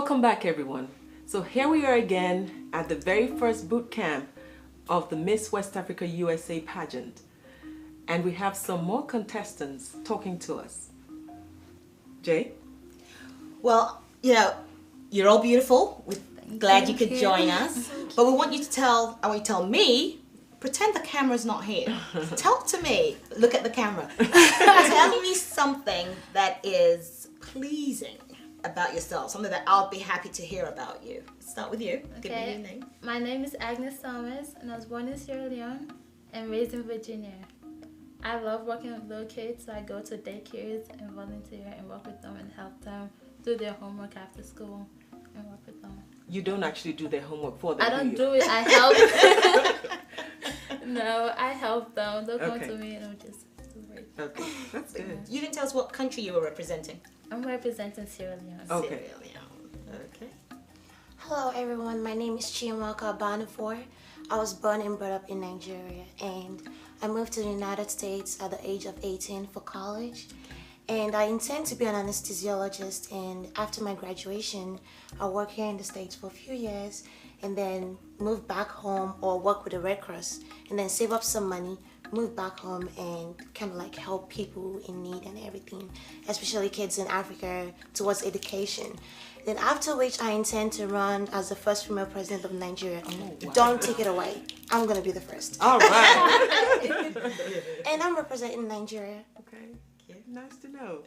Welcome back, everyone. So here we are again at the very first boot camp of the Miss West Africa USA pageant. And we have some more contestants talking to us. Jay? Well, you know, you're all beautiful. We're glad you could join us. But we want you to tell me, pretend the camera's not here. Tell to me, look at the camera. Tell me something that is pleasing about yourself, something that I'll be happy to hear about you. Start with you. Okay. Give me your name. My name is Agnes Thomas, and I was born in Sierra Leone and raised in Virginia. I love working with little kids, so I go to daycares and volunteer and work with them and help them do their homework after school and work with them. You don't actually do their homework for them, I don't do do it, I help. No, I help them. They'll come to me and I'll just do it. Okay, that's good. You didn't tell us what country you were representing. I'm representing Sierra Leone. Okay. Sierra Leone. Okay. Hello everyone, my name is Chiamaka Banafor. I was born and brought up in Nigeria, and I moved to the United States at the age of 18 for college. And I intend to be an anesthesiologist, and after my graduation, I'll work here in the States for a few years and then move back home or work with the Red Cross and then save up some money, move back home and kind of like help people in need and everything, especially kids in Africa towards education. Then after which I intend to run as the first female president of Nigeria. Oh, wow. Don't take it away. I'm going to be the first. All right. And I'm representing Nigeria. Okay. Nice to know.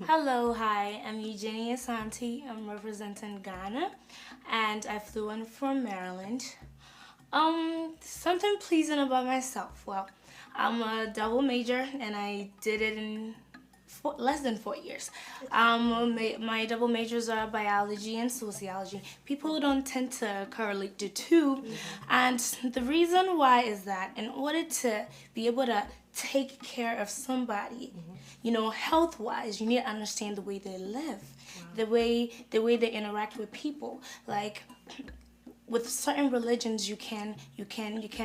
Hello, hi, I'm Eugenia Santi. I'm representing Ghana, and I flew in from Maryland. Something pleasing about myself. Well, I'm a double major, and I did it in less than 4 years. My double majors are biology and sociology. People don't tend to correlate the two, and the reason why is that in order to be able to take care of somebody, you know, health-wise, you need to understand the way they live, the way they interact with people. Like with certain religions, you can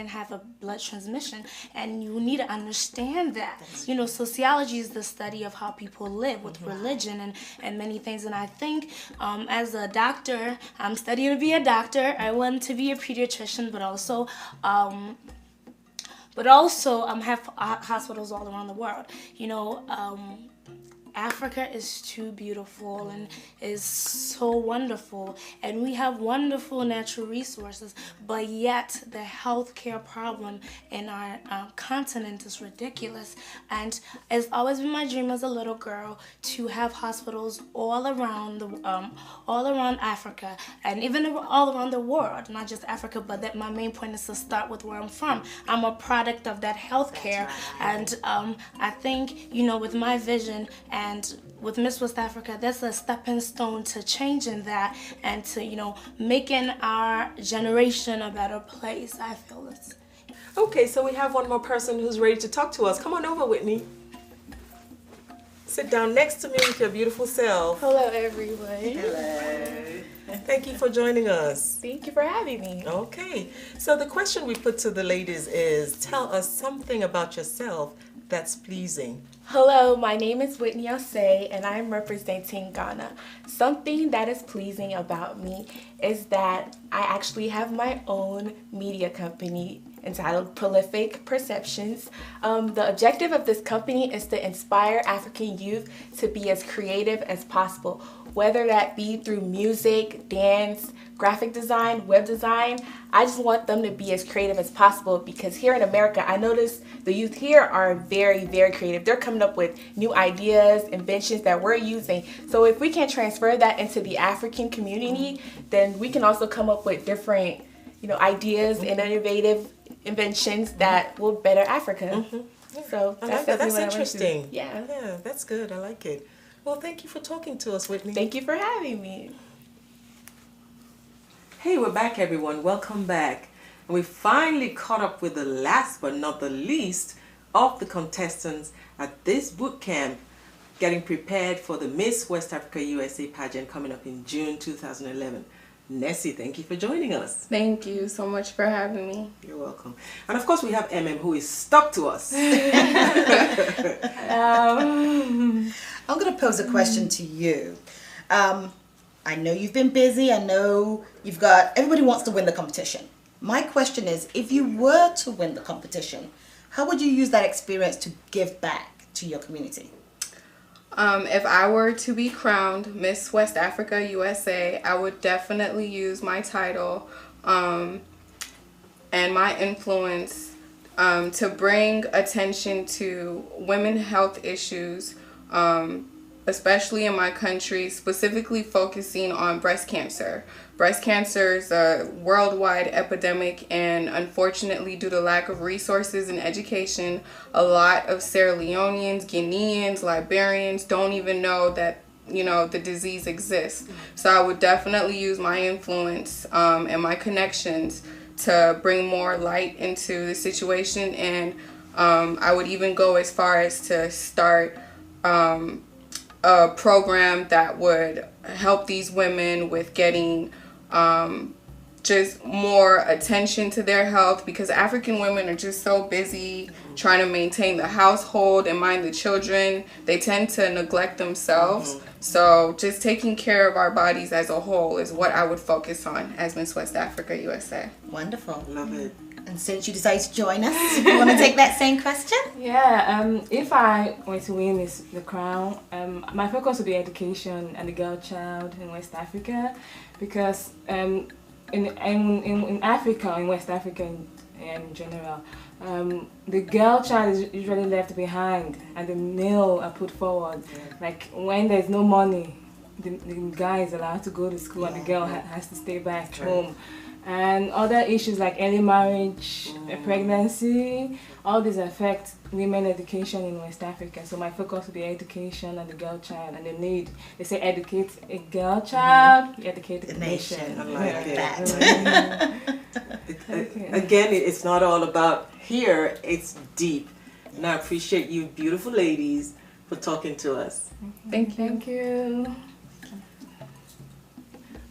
have a blood transmission, and you need to understand that. You know, sociology is the study of how people live with religion and many things. And I think as a doctor, I'm studying to be a doctor. I want to be a pediatrician, but also have hospitals all around the world. You know, Africa is too beautiful and is so wonderful, and we have wonderful natural resources, but yet the healthcare problem in our continent is ridiculous. And it's always been my dream as a little girl to have hospitals all around Africa, and even all around the world, not just Africa. But that my main point is to start with where I'm from. I'm a product of that healthcare, and I think, you know, with my vision and with Miss West Africa, that's a stepping stone to changing that and to, you know, making our generation a better place. I feel this. Okay, so we have one more person who's ready to talk to us. Come on over, Whitney. Sit down next to me with your beautiful self. Hello, everyone. Hello. Thank you for joining us. Thank you for having me. Okay, so the question we put to the ladies is, tell us something about yourself that's pleasing. Hello, my name is Whitney Osei, and I'm representing Ghana. Something that is pleasing about me is that I actually have my own media company entitled Prolific Perceptions. The objective of this company is to inspire African youth to be as creative as possible, whether that be through music, dance, graphic design, web design. I just want them to be as creative as possible, because here in America, I notice the youth here are very, very creative. They're coming up with new ideas, inventions that we're using. So if we can transfer that into the African community, then we can also come up with different, you know, ideas and innovative inventions that will better Africa. So That's interesting. Yeah. Yeah, that's good. I like it. Well, thank you for talking to us, Whitney. Thank you for having me. Hey, we're back, everyone. Welcome back. And we finally caught up with the last but not the least of the contestants at this boot camp, getting prepared for the Miss West Africa USA pageant coming up in June 2011. Nessie, thank you for joining us. Thank you so much for having me. You're welcome. And of course we have MM, who is stuck to us. I'm going to pose a question to you. I know you've been busy. I know you've got, everybody wants to win the competition. My question is, if you were to win the competition, how would you use that experience to give back to your community? If I were to be crowned Miss West Africa USA, I would definitely use my title and my influence to bring attention to women's health issues, especially in my country, specifically focusing on breast cancer. Breast cancer is a worldwide epidemic, and unfortunately, due to lack of resources and education, a lot of Sierra Leoneans, Guineans, Liberians don't even know that, you know, the disease exists. So I would definitely use my influence and my connections to bring more light into the situation, and I would even go as far as to start a program that would help these women with getting just more attention to their health, because African women are just so busy trying to maintain the household and mind the children. They tend to neglect themselves. So just taking care of our bodies as a whole is what I would focus on as Miss West Africa USA. Wonderful. Love it. And since you decided to join us, you want to take that same question? Yeah, if I were to win the crown, my focus would be education and the girl child in West Africa, because in Africa, in West Africa in general, the girl child is usually left behind and the male are put forward. Like when there's no money, the guy is allowed to go to school and the girl has to stay back home. And other issues like early marriage, pregnancy, all these affect women education in West Africa. So my focus will be education and the girl child and the need. They say educate a girl child, educate the nation. I like that. Again, it's not all about here, it's deep. And I appreciate you beautiful ladies for talking to us. Thank you. Thank you.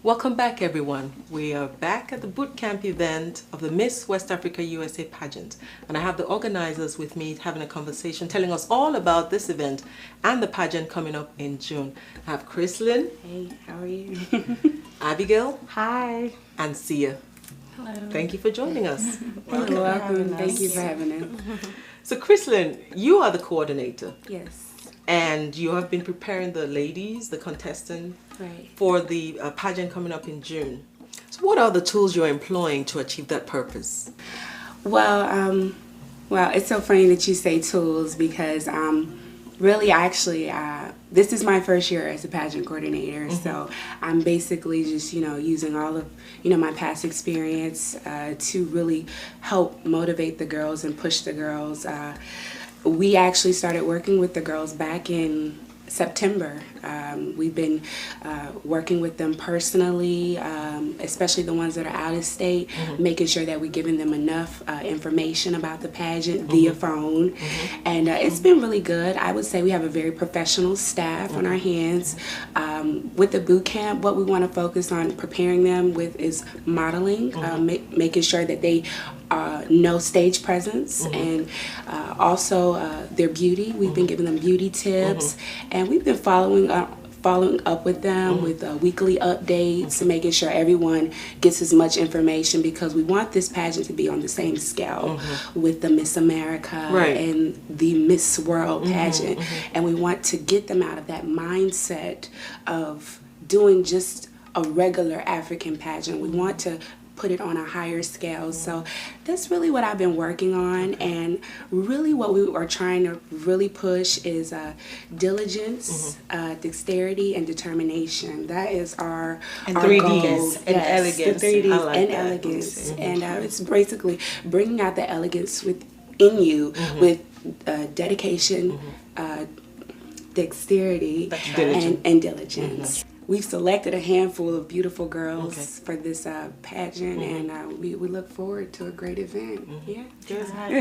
Welcome back, everyone. We are back at the boot camp event of the Miss West Africa USA pageant, and I have the organizers with me having a conversation, telling us all about this event and the pageant coming up in June. I have Chrislyn. Hey, how are you? Abigail. Hi. And Sia. Hello. Thank you for joining us. You're welcome. Thank you for having us. So Chrislyn, you are the coordinator. Yes. And you have been preparing the ladies, the contestants, Right. for the pageant coming up in June. So what are the tools you're employing to achieve that purpose? Well, it's so funny that you say tools, because really, actually, this is my first year as a pageant coordinator. So I'm basically just, using all of, my past experience to really help motivate the girls and push the girls. We actually started working with the girls back in September. We've been working with them personally, especially the ones that are out of state, making sure that we're giving them enough information about the pageant via phone. And it's been really good. I would say we have a very professional staff on our hands. With the boot camp, what we want to focus on preparing them with is modeling, making sure that they know stage presence, and also their beauty. We've been giving them beauty tips, and we've been following up with them with weekly updates and making sure everyone gets as much information, because we want this pageant to be on the same scale with the Miss America and the Miss World pageant, and we want to get them out of that mindset of doing just a regular African pageant. We want to put it on a higher scale. So that's really what I've been working on, and really what we are trying to really push is diligence, dexterity, and determination. That is our 3 goal. Ds and elegance. The 3 Ds I like and that. elegance, and it's basically bringing out the elegance within you with dedication, dexterity, and diligence. We've selected a handful of beautiful girls for this pageant, and we look forward to a great event. Yeah. That's right.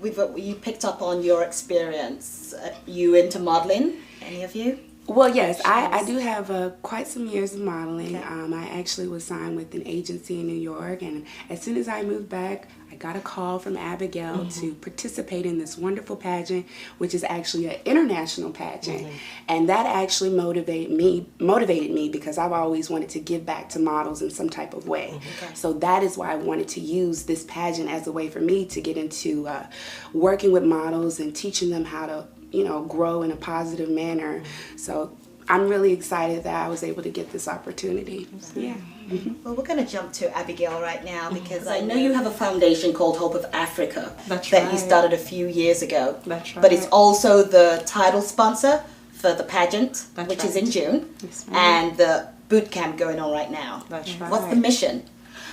You picked up on your experience. You into modeling? Any of you? Well, yes, I do have quite some years of modeling. Okay. I actually was signed with an agency in New York, and as soon as I moved back, I got a call from Abigail to participate in this wonderful pageant, which is actually an international pageant. And that actually motivated me because I've always wanted to give back to models in some type of way. So that is why I wanted to use this pageant as a way for me to get into working with models and teaching them how to, you know, grow in a positive manner. So I'm really excited that I was able to get this opportunity. Yeah. Well, we're going to jump to Abigail right now because I know you have a foundation called Hope of Africa that you started a few years ago. That's right. But it's also the title sponsor for the pageant, which is in June, and the boot camp going on right now. That's right. What's the mission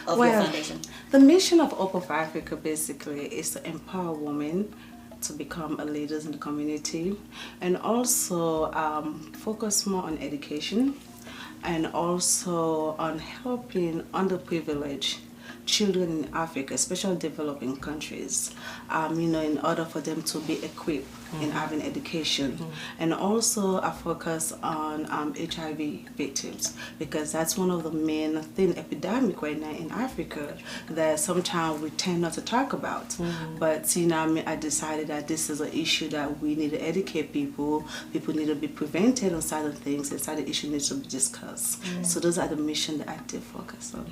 of your foundation? The mission of Hope of Africa basically is to empower women to become leaders in the community, and also focus more on education, and also on helping underprivileged children in Africa, especially developing countries, you know, in order for them to be equipped in having education. And also a focus on HIV victims, because that's one of the main epidemic right now in Africa that sometimes we tend not to talk about. But, you know, I mean, I decided that this is an issue that we need to educate people. People need to be prevented on certain things, and certain issues need to be discussed. So those are the mission that I did focus on.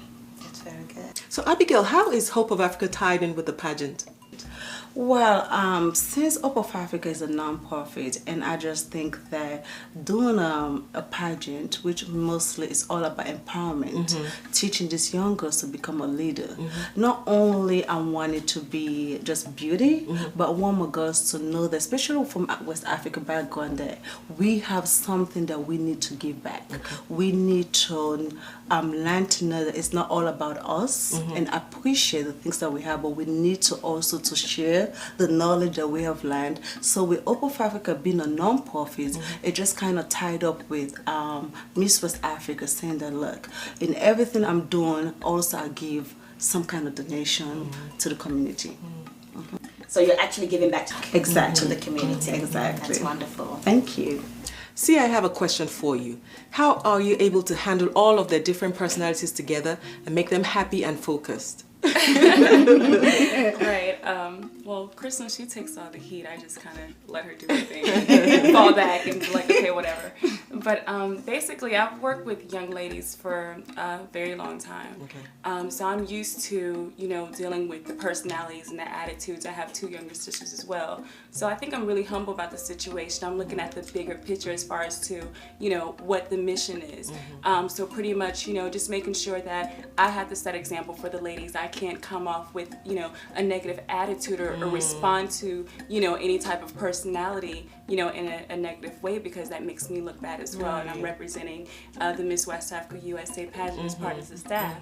Very good. So Abigail, how is Hope of Africa tied in with the pageant? Well, since Hope of Africa is a non-profit, and I just think that doing a pageant, which mostly is all about empowerment, teaching these young girls to become a leader. Not only I want it to be just beauty, but I want my girls to know that, especially from West Africa background, that we have something that we need to give back. We need to learn to know that it's not all about us, and appreciate the things that we have, but we need to also to share the knowledge that we have learned. So with Hope of Africa being a non-profit, it just kind of tied up with Miss West Africa, saying that, look, in everything I'm doing, also I give some kind of donation to the community. So you're actually giving back to Exactly. the community. Exactly. That's wonderful. Thank you. See, I have a question for you. How are you able to handle all of their different personalities together and make them happy and focused? Right. Well, Kristen, she takes all the heat. I just kind of let her do her thing, fall back, and be like, okay, whatever. But basically, I've worked with young ladies for a very long time. So I'm used to, you know, dealing with the personalities and the attitudes. I have 2 younger sisters as well. So I think I'm really humble about the situation. I'm looking at the bigger picture as far as to, you know, what the mission is. So pretty much, you know, just making sure that I have to set example for the ladies. I can't come off with, you know, a negative attitude or respond to, you know, any type of personality, you know, in a negative way, because that makes me look bad as well. And I'm representing the Miss West Africa USA pageant as part of the staff.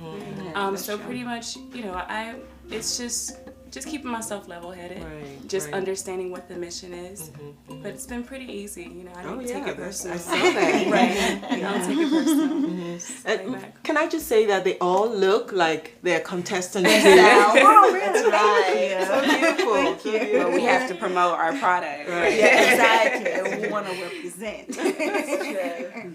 So pretty much, you know, it's just keeping myself level-headed, just understanding what the mission is. But it's been pretty easy, you know. I don't take it personal. I saw that. I don't take it personal. Can I just say that they all look like they're contestants too? Oh, really? Right. So beautiful. So beautiful. But we have to promote our product. Yeah, exactly. We want to represent.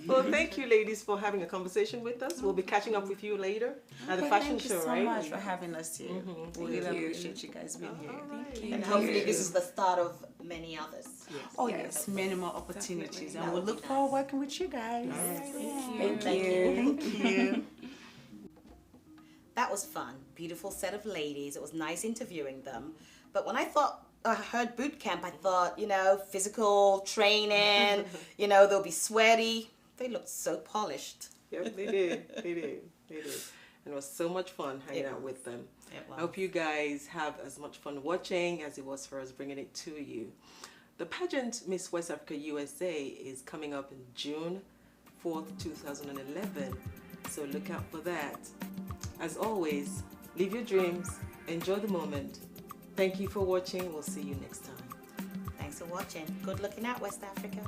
Well, thank you, ladies, for having a conversation with us. We'll be catching up with you later at the fashion show, Thank you so right? much for having us here. We really appreciate you guys being here. Thank you. And hopefully this is the start of many others. Oh yes, many more opportunities, and we'll look forward to working with you guys. Thank you. Thank you. That was fun. Beautiful set of ladies. It was nice interviewing them. But when I heard boot camp, I thought, you know, physical training, you know, they'll be sweaty. They looked so polished. Yep, they did. They did. They did. And it was so much fun hanging out with them. I hope you guys have as much fun watching as it was for us bringing it to you. The pageant Miss West Africa USA is coming up in June 4th, 2011. So look out for that. As always, live your dreams, enjoy the moment. Thank you for watching. We'll see you next time. Thanks for watching. Good looking out, West Africa.